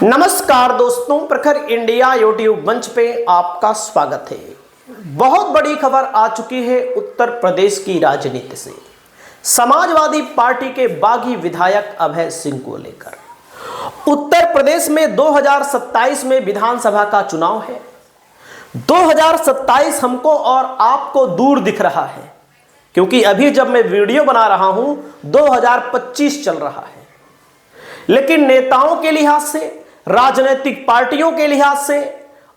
नमस्कार दोस्तों, प्रखर इंडिया यूट्यूब मंच पे आपका स्वागत है। बहुत बड़ी खबर आ चुकी है उत्तर प्रदेश की राजनीति से। समाजवादी पार्टी के बागी विधायक अभय सिंह को लेकर उत्तर प्रदेश में 2027 में विधानसभा का चुनाव है। 2027 हमको और आपको दूर दिख रहा है, क्योंकि अभी जब मैं वीडियो बना रहा हूं 2025 चल रहा है। लेकिन नेताओं के लिहाज से, राजनीतिक पार्टियों के लिहाज से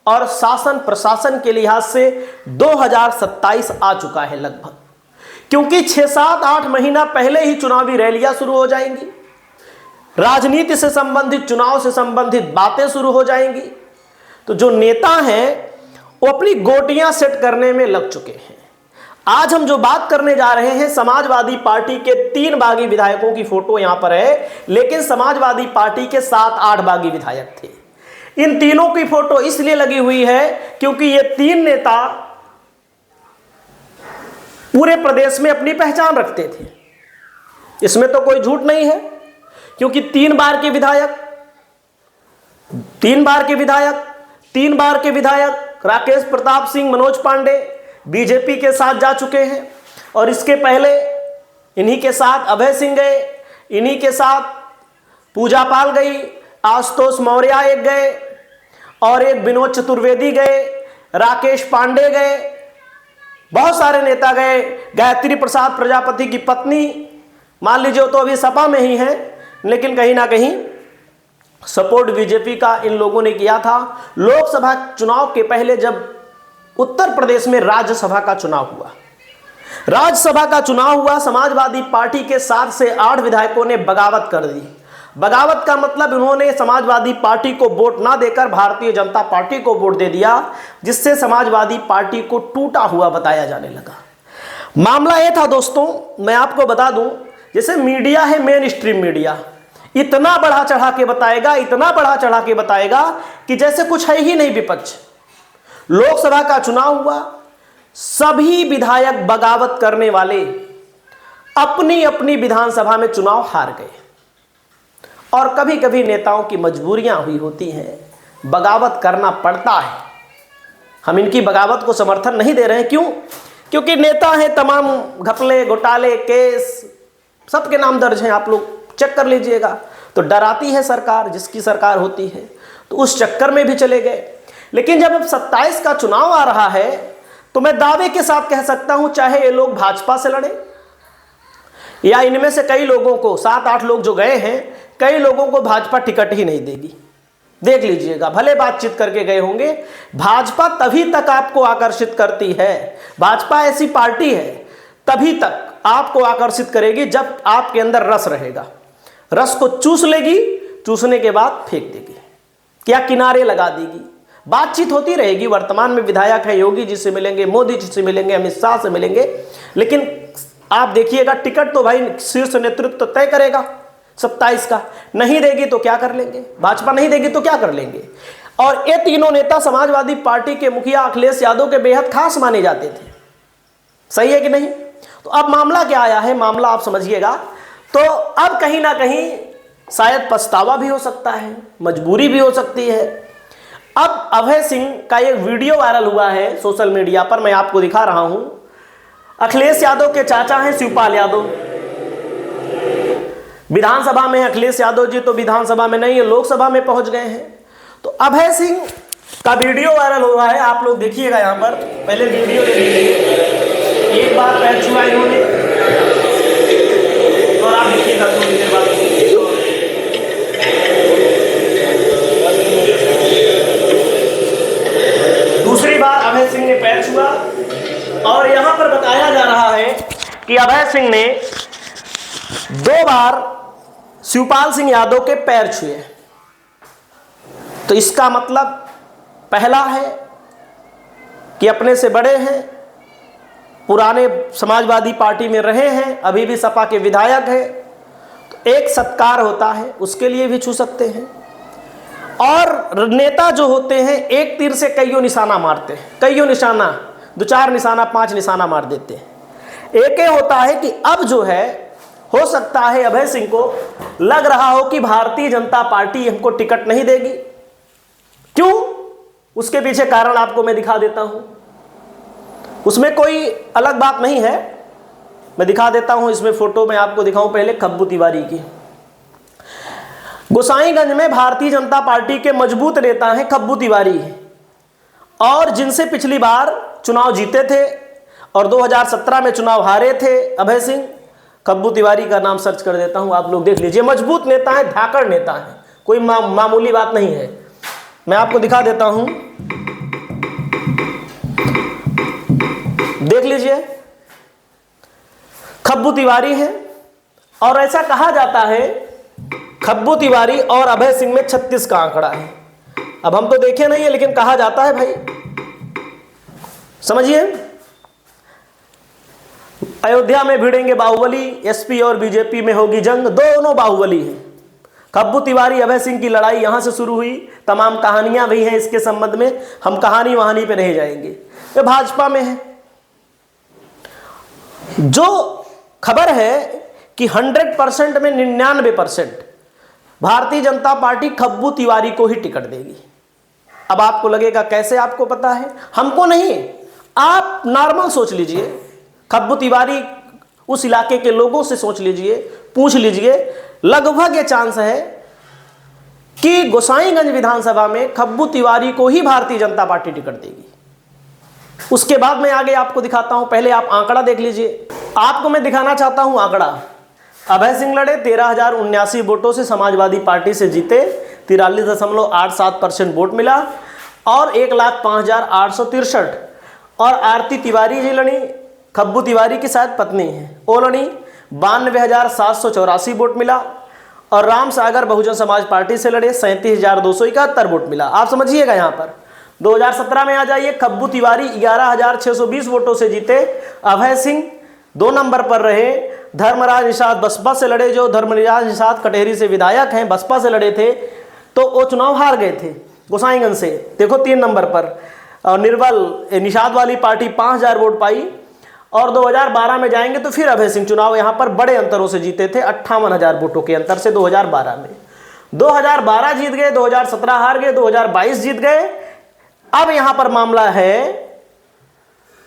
और शासन प्रशासन के लिहाज से 2027 आ चुका है लगभग, क्योंकि 6-7-8 महीना पहले ही चुनावी रैलियां शुरू हो जाएंगी, राजनीति से संबंधित, चुनाव से संबंधित बातें शुरू हो जाएंगी। तो जो नेता हैं वो अपनी गोटियां सेट करने में लग चुके हैं। आज हम जो बात करने जा रहे हैं, समाजवादी पार्टी के 3 बागी विधायकों की फोटो यहां पर है, लेकिन समाजवादी पार्टी के 7-8 बागी विधायक थे। इन तीनों की फोटो इसलिए लगी हुई है क्योंकि ये 3 नेता पूरे प्रदेश में अपनी पहचान रखते थे। इसमें तो कोई झूठ नहीं है, क्योंकि 3 बार के विधायक राकेश प्रताप सिंह, मनोज पांडे बीजेपी के साथ जा चुके हैं, और इसके पहले इन्हीं के साथ अभय सिंह गए, इन्हीं के साथ पूजा पाल गई, आशुतोष मौर्य एक गए, और एक विनोद चतुर्वेदी गए, राकेश पांडे गए, बहुत सारे नेता गए। गायत्री प्रसाद प्रजापति की पत्नी, मान लीजिए वो तो अभी सपा में ही है, लेकिन कहीं ना कहीं सपोर्ट बीजेपी का इन लोगों ने किया था। लोकसभा चुनाव के पहले जब उत्तर प्रदेश में राज्यसभा का चुनाव हुआ, समाजवादी पार्टी के 7 से 8 विधायकों ने बगावत कर दी। बगावत का मतलब उन्होंने समाजवादी पार्टी को वोट ना देकर भारतीय जनता पार्टी को वोट दे दिया, जिससे समाजवादी पार्टी को टूटा हुआ बताया जाने लगा। मामला यह था दोस्तों, मैं आपको बता दूं, जैसे मीडिया है, मेन स्ट्रीम मीडिया इतना बढ़ा चढ़ा के बताएगा कि जैसे कुछ है ही नहीं विपक्ष। लोकसभा का चुनाव हुआ, सभी विधायक बगावत करने वाले अपनी अपनी विधानसभा में चुनाव हार गए, और कभी कभी नेताओं की मजबूरियां हुई होती हैं, बगावत करना पड़ता है। हम इनकी बगावत को समर्थन नहीं दे रहे हैं। क्यों? क्योंकि नेता हैं, तमाम घपले, घोटाले, केस सबके नाम दर्ज हैं, आप लोग चेक कर लीजिएगा। तो डराती है सरकार, जिसकी सरकार होती है, तो उस चक्कर में भी चले गए। लेकिन जब अब 27 का चुनाव आ रहा है, तो मैं दावे के साथ कह सकता हूं, चाहे ये लोग भाजपा से लड़े या इनमें से कई लोगों को, 7-8 लोग जो गए हैं, कई लोगों को भाजपा टिकट ही नहीं देगी। देख लीजिएगा, भले बातचीत करके गए होंगे। भाजपा तभी तक आपको आकर्षित करती है, भाजपा ऐसी पार्टी है तभी तक आपको आकर्षित करेगी जब आपके अंदर रस रहेगा। रस को चूस लेगी, चूसने के बाद फेंक देगी, क्या किनारे लगा देगी। बातचीत होती रहेगी। वर्तमान में विधायक है, योगी जी से मिलेंगे, मोदी जी से मिलेंगे, अमित शाह से मिलेंगे, लेकिन आप देखिएगा टिकट तो भाई शीर्ष नेतृत्व तो तय करेगा 27 का। नहीं देगी तो क्या कर लेंगे, भाजपा नहीं देगी तो क्या कर लेंगे। और ये तीनों नेता समाजवादी पार्टी के मुखिया अखिलेश यादव के बेहद खास माने जाते थे। सही है कि नहीं? तो अब मामला क्या आया है, मामला आप समझिएगा। तो अब कहीं ना कहीं शायद पछतावा भी हो सकता है, मजबूरी भी हो सकती है। अब अभय सिंह का एक वीडियो वायरल हुआ है सोशल मीडिया पर, मैं आपको दिखा रहा हूं। अखिलेश यादव के चाचा हैं शिवपाल यादव, विधानसभा में अखिलेश यादव जी तो विधानसभा में नहीं है, लोकसभा में पहुंच गए हैं। तो अभय सिंह का वीडियो वायरल हुआ है, आप लोग देखिएगा। यहां पर पहले वीडियो देख लीजिए। एक बार पैर छुआ इन्होंने, और आप देखिएगा थोड़ी देर बाद। दूसरी बार अभय सिंह ने पैर छुआ, और यहां पर बताया जा रहा है कि अभय सिंह ने 2 बार शिवपाल सिंह यादव के पैर छुए। तो इसका मतलब पहला है कि अपने से बड़े हैं, पुराने समाजवादी पार्टी में रहे हैं, अभी भी सपा के विधायक हैं, तो एक सत्कार होता है, उसके लिए भी छू सकते हैं। और नेता जो होते हैं एक तीर से कईयों निशाना मारते हैं, कईयों निशाना, 2-4 निशाना, 5 निशाना मार देते हैं। एक ये होता है कि अब जो है हो सकता है अभय सिंह को लग रहा हो कि भारतीय जनता पार्टी हमको टिकट नहीं देगी। क्यों? उसके पीछे कारण आपको मैं दिखा देता हूं। उसमें कोई अलग बात नहीं है, मैं दिखा देता हूं। इसमें फोटो मैं आपको दिखाऊं पहले खब्बू तिवारी की। गोसाईगंज में भारतीय जनता पार्टी के मजबूत नेता हैं खब्बू तिवारी, और जिनसे पिछली बार चुनाव जीते थे और 2017 में चुनाव हारे थे अभय सिंह। खब्बू तिवारी का नाम सर्च कर देता हूं, आप लोग देख लीजिए। मजबूत नेता है, धाकड़ नेता है, कोई मामूली बात नहीं है। मैं आपको दिखा देता हूं, देख लीजिए। खब्बू तिवारी है, और ऐसा कहा जाता है खब्बू तिवारी और अभय सिंह में 36 का आंकड़ा है। अब हम तो देखे नहीं है, लेकिन कहा जाता है भाई, समझिए। अयोध्या में भिड़ेंगे बाहुबली, एसपी और बीजेपी में होगी जंग, दोनों बाहुबली हैं। खब्बू तिवारी अभय सिंह की लड़ाई यहां से शुरू हुई, तमाम कहानियां भी हैं इसके संबंध में, हम कहानी वहानी पे नहीं जाएंगे। ये भाजपा में है। जो खबर है कि 100% में 99% भारतीय जनता पार्टी खब्बू तिवारी को ही टिकट देगी। अब आपको लगेगा कैसे, आपको पता है, हमको नहीं, आप नॉर्मल सोच लीजिए। खब्बू तिवारी उस इलाके के लोगों से सोच लीजिए, पूछ लीजिए, लगभग ये चांस है कि गोसाईगंज विधानसभा में खब्बू तिवारी को ही भारतीय जनता पार्टी टिकट देगी। उसके बाद मैं आगे आपको दिखाता हूं, पहले आप आंकड़ा देख लीजिए। आपको मैं दिखाना चाहता हूं आंकड़ा। अभय सिंह लड़े, 13,079 वोटों से समाजवादी पार्टी से जीते, 43.87% वोट मिला, और 1,05,863। और आरती तिवारी जी लड़ी, खब्बू तिवारी की शायद पत्नी है, वो लड़ी, 92,784 वोट मिला। और राम सागर बहुजन समाज पार्टी से लड़े, 37,271 वोट मिला। आप समझिएगा यहाँ पर 2017 में आ जाइए। खब्बू तिवारी 11,620 वोटों से जीते, अभय सिंह 2 नंबर पर रहे। धर्मराज निषाद बसपा से लड़े, जो धर्मराज निषाद कटेहरी से विधायक हैं, बसपा से लड़े थे, तो वो चुनाव हार गए थे गोसाईगंज से, देखो 3 नंबर पर। और निर्बल निषाद वाली पार्टी 5,000 वोट पाई। और 2012 में जाएंगे तो फिर अभय सिंह चुनाव यहाँ पर बड़े अंतरों से जीते थे, 58,000 वोटों के अंतर से 2012 में। 2012 जीत गए, 2017 हार गए, 2022 जीत गए। अब यहाँ पर मामला है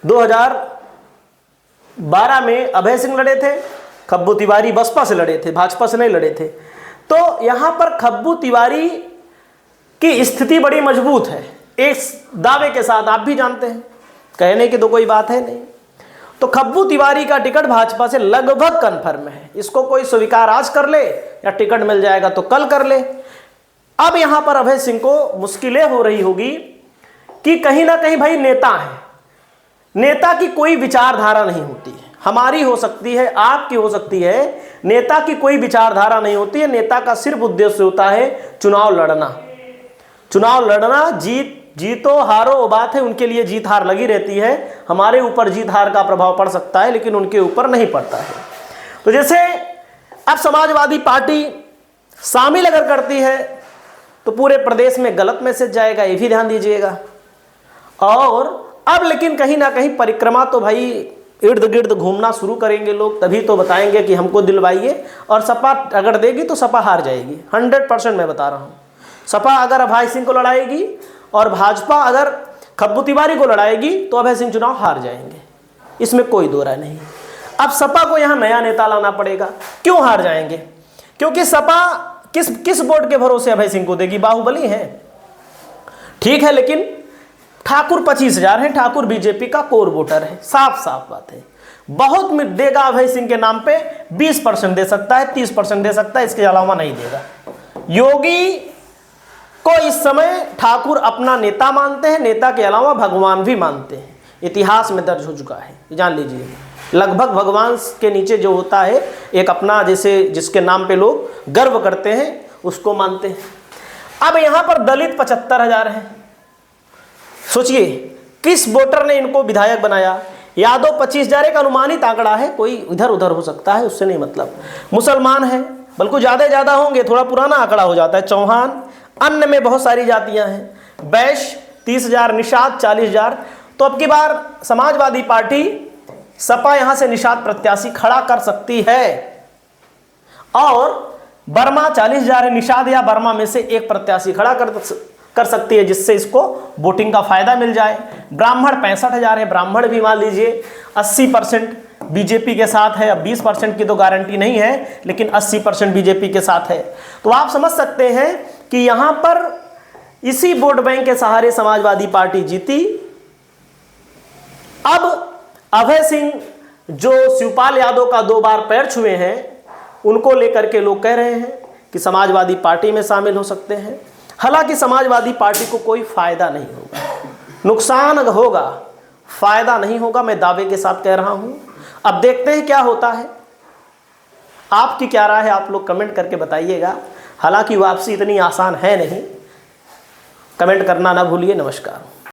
2012 में अभय सिंह लड़े थे, खब्बू तिवारी बसपा से लड़े थे, भाजपा से नहीं लड़े थे। तो यहां पर खब्बू तिवारी की स्थिति बड़ी मजबूत है, इस दावे के साथ, आप भी जानते हैं, कहने की तो कोई बात है नहीं। तो खब्बू तिवारी का टिकट भाजपा से लगभग कन्फर्म है। इसको कोई स्वीकार आज कर ले या टिकट मिल जाएगा तो कल कर ले। अब यहां पर अभय सिंह को मुश्किलें हो रही होगी कि कहीं ना कहीं भाई नेता है, नेता की कोई विचारधारा नहीं होती है, हमारी हो सकती है, आपकी हो सकती है, नेता की कोई विचारधारा नहीं होती है। नेता का सिर्फ उद्देश्य होता है चुनाव लड़ना। चुनाव लड़ना, जीतो हारो वो बात है, उनके लिए जीत हार लगी रहती है। हमारे ऊपर जीत हार का प्रभाव पड़ सकता है, लेकिन उनके ऊपर नहीं पड़ता है। तो जैसे अब समाजवादी पार्टी शामिल अगर करती है तो पूरे प्रदेश में गलत मैसेज जाएगा, ये भी ध्यान दीजिएगा। और अब लेकिन कहीं ना कहीं परिक्रमा तो भाई इर्द गिर्द घूमना शुरू करेंगे लोग, तभी तो बताएंगे कि हमको दिलवाइए। और सपा अगर देगी तो सपा हार जाएगी, 100% मैं बता रहा हूँ। सपा अगर अभय सिंह को लड़ाएगी और भाजपा अगर खब्बू तिवारी को लड़ाएगी तो अभय सिंह चुनाव हार जाएंगे, इसमें कोई दो राय नहीं। अब सपा को यहाँ नया नेता लाना पड़ेगा। क्यों हार जाएंगे? क्योंकि सपा किस वोट के भरोसे अभय सिंह को देगी? बाहुबली है, ठीक है, लेकिन ठाकुर 25,000 है, ठाकुर बीजेपी का कोर वोटर है, साफ साफ बात है। बहुत देगा अभय सिंह के नाम पे, 20% दे सकता है, 30% दे सकता है, इसके अलावा नहीं देगा। योगी को इस समय ठाकुर अपना नेता मानते हैं, नेता के अलावा भगवान भी मानते हैं, इतिहास में दर्ज हो चुका है, जान लीजिए। लगभग भगवान के नीचे जो होता है एक अपना, जैसे जिसके नाम पे लोग गर्व करते हैं, उसको मानते हैं। अब यहां पर दलित 75,000 हैं। सोचिए किस वोटर ने इनको विधायक बनाया? यादव 25,000 एक अनुमानित आंकड़ा है, कोई इधर उधर हो सकता है, उससे नहीं मतलब। मुसलमान है, बल्कि ज़्यादा होंगे, थोड़ा पुराना आंकड़ा हो जाता है। चौहान, अन्य में बहुत सारी जातियां हैं। वैश्य 30,000, निषाद 40,000। तो अब की बार समाजवादी पार्टी, सपा यहां से निषाद प्रत्याशी खड़ा कर सकती है। और वर्मा 40,000 है, निषाद या वर्मा में से एक प्रत्याशी खड़ा कर सकती है, जिससे इसको वोटिंग का फायदा मिल जाए। ब्राह्मण 65,000 है, ब्राह्मण भी मान लीजिए 80% बीजेपी के साथ है। अब 20% की तो गारंटी नहीं है, लेकिन 80% बीजेपी के साथ है। तो आप समझ सकते हैं कि यहां पर इसी वोट बैंक के सहारे समाजवादी पार्टी जीती। अब अभय सिंह जो शिवपाल यादव का 2 बार पैर छुए हैं, उनको लेकर के लोग कह रहे हैं कि समाजवादी पार्टी में शामिल हो सकते हैं। हालांकि समाजवादी पार्टी को कोई फायदा नहीं होगा, नुकसान होगा, फायदा नहीं होगा, मैं दावे के साथ कह रहा हूं। अब देखते हैं क्या होता है। आपकी क्या राय है, आप लोग कमेंट करके बताइएगा। हालांकि वापसी इतनी आसान है नहीं, कमेंट करना ना भूलिए। नमस्कार।